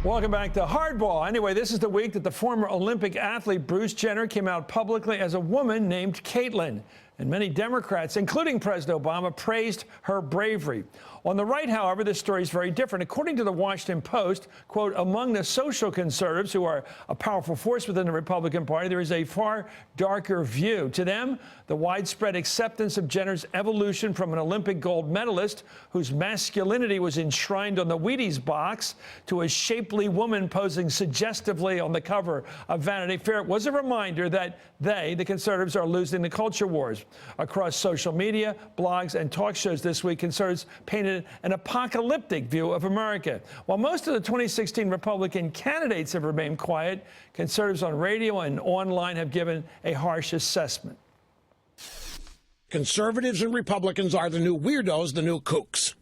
Welcome back to Hardball. Anyway, this is the week that the former Olympic athlete Bruce Jenner came out publicly as a woman named Caitlyn. And many Democrats, including President Obama, praised her bravery. On the right, however, this story is very different. According to the Washington Post, quote, among the social conservatives who are a powerful force within the Republican Party, there is a far darker view. To them, the widespread acceptance of Jenner's evolution from an Olympic gold medalist whose masculinity was enshrined on the Wheaties box to a shapely woman posing suggestively on the cover of Vanity Fair was a reminder that they, the conservatives, are losing the culture wars. Across social media, blogs, and talk shows this week, conservatives painted an apocalyptic view of America. While most of the 2016 Republican candidates have remained quiet, conservatives on radio and online have given a harsh assessment. Conservatives and Republicans are the new weirdos, the new kooks.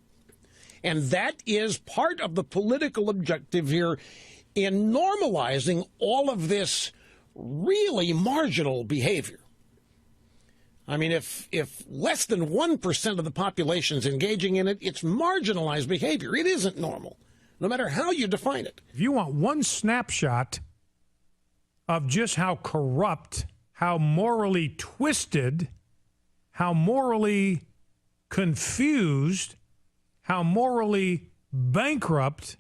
And that is part of the political objective here in normalizing all of this really marginal behavior. I mean, if less than 1% of the population is engaging in it, it's marginalized behavior. It isn't normal, no matter how you define it. If you want one snapshot of just how corrupt, how morally twisted, how morally confused, how morally bankrupt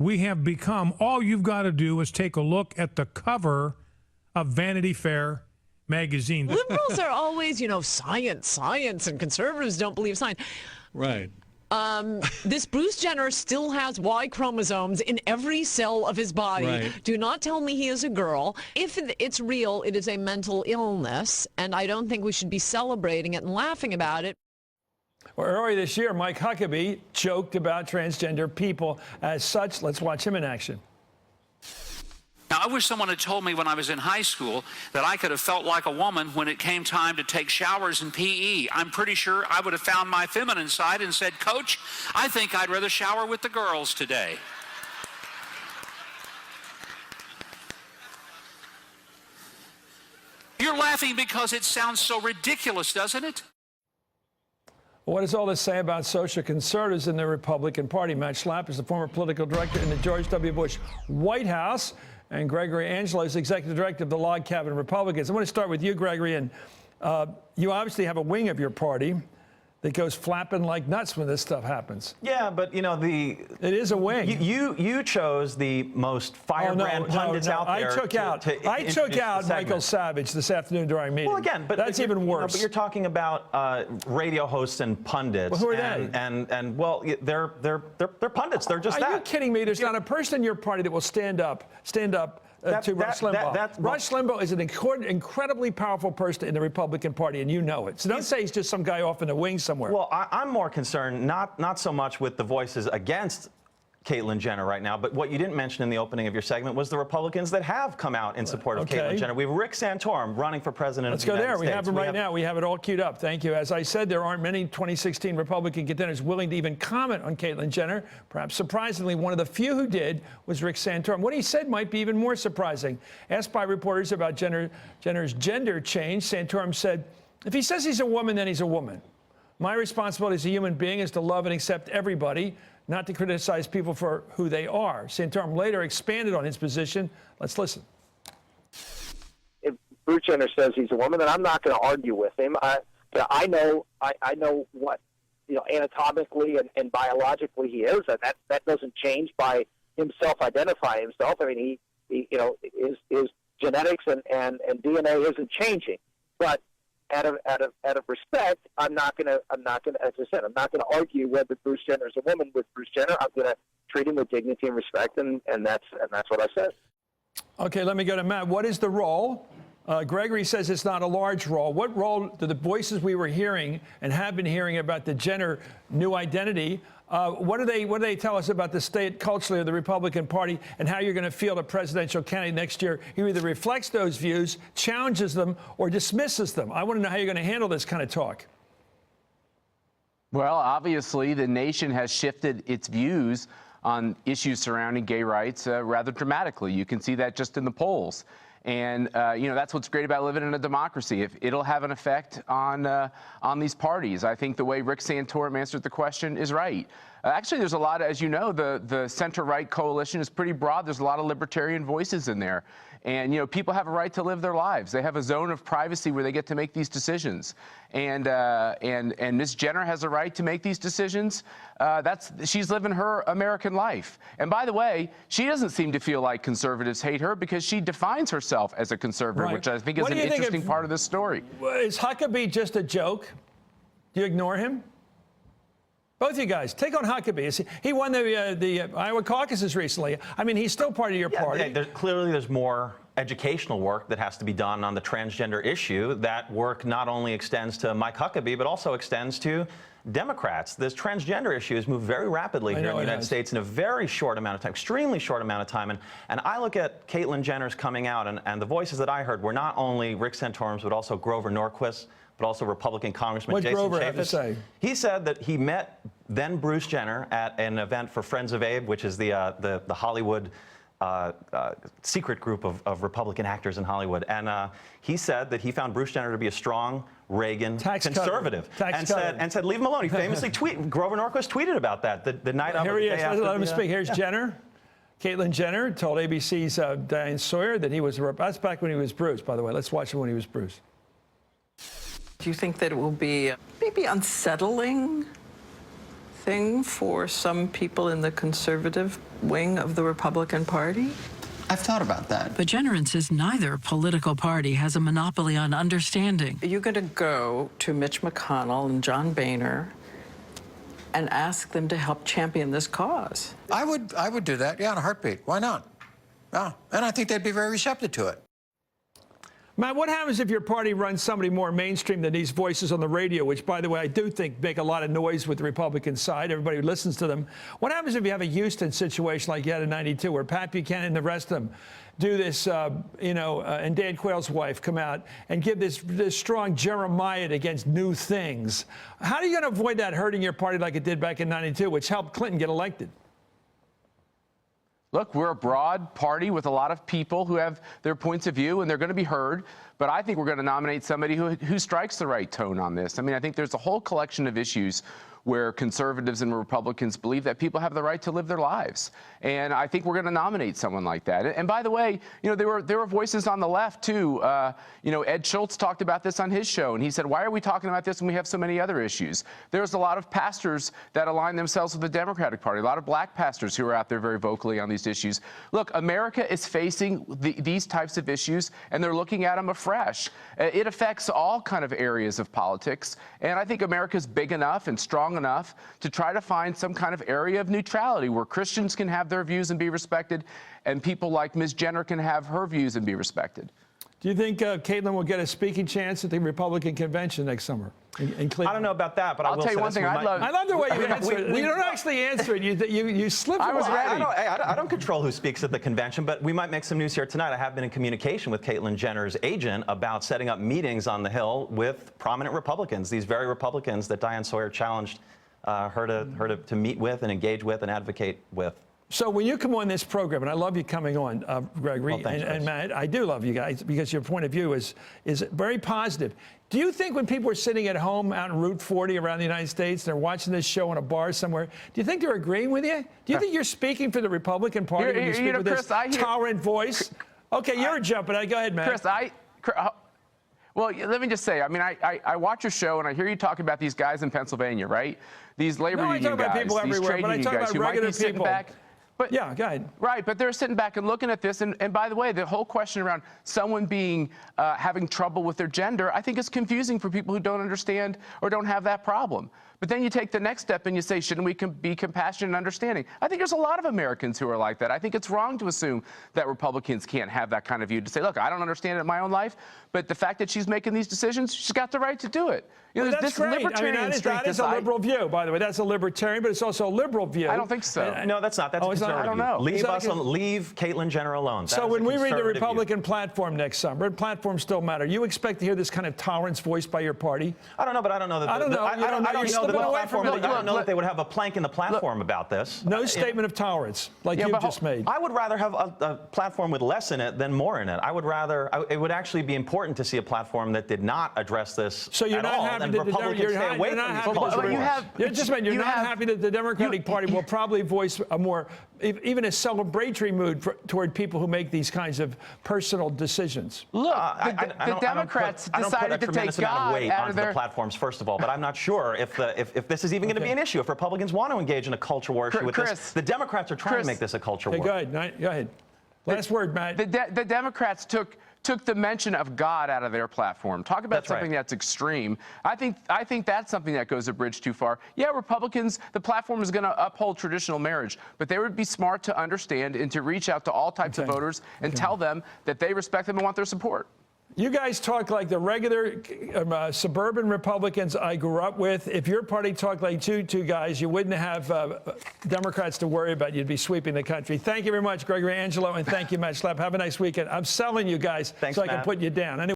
we have become, all you've got to do is take a look at the cover of Vanity Fair magazine. Liberals are always, science, and conservatives don't believe science. Right. This Bruce Jenner still has Y chromosomes in every cell of his body. Right. Do not tell me he is a girl. If it's real, it is a mental illness, and I don't think we should be celebrating it and laughing about it. Well, earlier this year, Mike Huckabee joked about transgender people as such. Let's watch him in action. Now, I wish someone had told me when I was in high school that I could have felt like a woman when it came time to take showers in PE. I'm pretty sure I would have found my feminine side and said, Coach, I think I'd rather shower with the girls today. You're laughing because it sounds so ridiculous, doesn't it? What does all this say about social conservatives in the Republican Party? Matt Schlapp is the former political director in the George W. Bush White House, and Gregory Angelo is executive director of the Log Cabin Republicans. I want to start with you, Gregory, and you obviously have a wing of your party that goes flapping like nuts when this stuff happens. Yeah, but it is a wing. You chose the most firebrand pundits out there. I took out Michael Savage this afternoon during our meeting. Well, again, but that's even worse. But you're talking about radio hosts and pundits. Well, who are they? And well, they're pundits. They're just that. Are you kidding me? There's not a person in your party that will stand up to Rush Limbaugh. Rush Limbaugh is an incredibly powerful person in the Republican Party, and you know it. So don't say he's just some guy off in the wings somewhere. Well, I'm more concerned not so much with the voices against Caitlyn Jenner right now, but what you didn't mention in the opening of your segment was the Republicans that have come out in support of Caitlyn Jenner. We have Rick Santorum running for president of the United States. Let's go there. We have him right now. We have it all queued up. Thank you. As I said, there aren't many 2016 Republican contenders willing to even comment on Caitlyn Jenner. Perhaps surprisingly, one of the few who did was Rick Santorum. What he said might be even more surprising. Asked by reporters about Jenner's gender change, Santorum said, if he says he's a woman, then he's a woman. My responsibility as a human being is to love and accept everybody, not to criticize people for who they are. Santorum later expanded on his position. Let's listen. If Bruce Jenner says he's a woman, then I'm not going to argue with him. I know what anatomically and biologically he is, and that doesn't change by him self-identifying himself. I mean, his genetics and DNA isn't changing, but out of respect, I'm not gonna, as I said, I'm not gonna argue whether Bruce Jenner is a woman with Bruce Jenner. I'm gonna treat him with dignity and respect, and that's what I said. Okay, let me go to Matt. What is the role? Gregory says it's not a large role. What role do the voices we were hearing and have been hearing about the Jenner new identity? What do they tell us about the state culturally of the Republican Party and how you're going to field a presidential candidate next year who either reflects those views, challenges them, or dismisses them? I want to know how you're going to handle this kind of talk. Well, obviously, the nation has shifted its views on issues surrounding gay rights rather dramatically. You can see that just in the polls. And, that's what's great about living in a democracy. If it'll have an effect on these parties. I think the way Rick Santorum answered the question is right. Actually, there's a lot of, as you know, the center-right coalition is pretty broad. There's a lot of libertarian voices in there. And, you know, people have a right to live their lives. They have a zone of privacy where they get to make these decisions. And Ms. Jenner has a right to make these decisions. She's living her American life. And by the way, she doesn't seem to feel like conservatives hate her because she defines herself as a conservative, Right. which I think is an interesting part of this story. Is Huckabee just a joke? Do you ignore him? Both you guys, take on Huckabee. He won the Iowa caucuses recently. I mean, he's still part of your party. Yeah, clearly there's more educational work that has to be done on the transgender issue. That work not only extends to Mike Huckabee, but also extends to Democrats. This transgender issue has moved very rapidly here in the United States in a very short amount of time, extremely short amount of time. And I look at Caitlyn Jenner's coming out, and the voices that I heard were not only Rick Santorum's, but also Grover Norquist, but also Republican Congressman What'd Jason Grover have to say? He said that he met then Bruce Jenner at an event for Friends of Abe, which is the Hollywood secret group of Republican actors in Hollywood. And he said that he found Bruce Jenner to be a strong Reagan conservative and said, leave him alone. He famously Grover Norquist tweeted about that the night of the day after. Let him speak. Here's Jenner. Caitlyn Jenner told ABC's Diane Sawyer that he was, that's back when he was Bruce, by the way. Let's watch him when he was Bruce. Do you think that it will be maybe unsettling thing for some people in the conservative wing of the Republican Party? I've thought about that. But Jenner insists neither political party has a monopoly on understanding. Are you going to go to Mitch McConnell and John Boehner and ask them to help champion this cause? I would do that, yeah, in a heartbeat. Why not? Yeah, and I think they'd be very receptive to it. Matt, what happens if your party runs somebody more mainstream than these voices on the radio, which, by the way, I do think make a lot of noise with the Republican side, everybody who listens to them? What happens if you have a Houston situation like you had in '92, where Pat Buchanan and the rest of them do this, and Dan Quayle's wife come out and give this strong Jeremiah against new things? How are you going to avoid that hurting your party like it did back in '92, which helped Clinton get elected? Look, we're a broad party with a lot of people who have their points of view, and they're going to be heard. But I think we're going to nominate somebody who strikes the right tone on this. I mean, I think there's a whole collection of issues where conservatives and Republicans believe that people have the right to live their lives. And I think we're going to nominate someone like that. And by the way, there were voices on the left, too. Ed Schultz talked about this on his show, and he said, why are we talking about this when we have so many other issues? There's a lot of pastors that align themselves with the Democratic Party, a lot of black pastors who are out there very vocally on these issues. Look, America is facing these types of issues, and they're looking at them afresh. It affects all kind of areas of politics, and I think America's big enough and strong enough to try to find some kind of area of neutrality where Christians can have their views and be respected, and people like Ms. Jenner can have her views and be respected. Do you think Caitlyn will get a speaking chance at the Republican convention next summer in Cleveland? I don't know about that, but I'll tell you one thing. I love the way you answer it. You don't actually answer it. You slip. I was ready. I don't control who speaks at the convention, but we might make some news here tonight. I have been in communication with Caitlyn Jenner's agent about setting up meetings on the Hill with prominent Republicans, these very Republicans that Diane Sawyer challenged her to meet with and engage with and advocate with. So when you come on this program, and I love you coming on, Gregory, well, thanks, and Matt, I do love you guys because your point of view is very positive. Do you think when people are sitting at home out in Route 40 around the United States, they're watching this show in a bar somewhere, do you think they're agreeing with you? Do you think you're speaking for the Republican Party when you speak with this tolerant voice? Okay, you're jumping. Go ahead, Matt. Well, let me just say, I mean, I watch your show and I hear you talk about these guys in Pennsylvania, right? These labor union guys, these trade union guys who might be sitting back. But, yeah, go ahead. Right, but they're sitting back and looking at this. And by the way, the whole question around someone being having trouble with their gender, I think is confusing for people who don't understand or don't have that problem. But then you take the next step and you say, shouldn't we be compassionate and understanding? I think there's a lot of Americans who are like that. I think it's wrong to assume that Republicans can't have that kind of view to say, look, I don't understand it in my own life, but the fact that she's making these decisions, she's got the right to do it. Well, that's great. That is a liberal view, by the way. That's a libertarian, but it's also a liberal view. I don't think so. No, that's not. That's a conservative. I don't know. Leave Caitlyn Jenner alone. So when we read the Republican platform next summer, and platforms still matter, you expect to hear this kind of tolerance voiced by your party? I don't know, but I don't know that. I don't know. You don't know. You're moving away platform, from it. I don't know that they would have a plank in the platform about this. No statement of tolerance, like you just made. I would rather have a platform with less in it than more in it. I would rather. It would actually be important to see a platform that did not address this So you're at not all, happy and that Republicans stay away from these culture wars. You're not happy that the Democratic Party will probably voice a more, even a celebratory mood toward people who make these kinds of personal decisions. Look, the Democrats decided to take God out of their platforms, first of all, but I'm not sure if this is even going to be an issue. If Republicans want to engage in a culture war issue with this, the Democrats are trying to make this a culture war. Go ahead. Last word, Matt. The Democrats took the mention of God out of their platform. Talk about something that's extreme. I think that's something that goes a bridge too far. Yeah, Republicans, the platform is going to uphold traditional marriage, but they would be smart to understand and to reach out to all types of voters and tell them that they respect them and want their support. You guys talk like the regular suburban Republicans I grew up with. If your party talked like two guys, you wouldn't have Democrats to worry about. You'd be sweeping the country. Thank you very much, Gregory, Angelo, and thank you, Matt Schlapp. Have a nice weekend. I'm selling you guys. Thanks, so I can Matt. put you down. Anyway.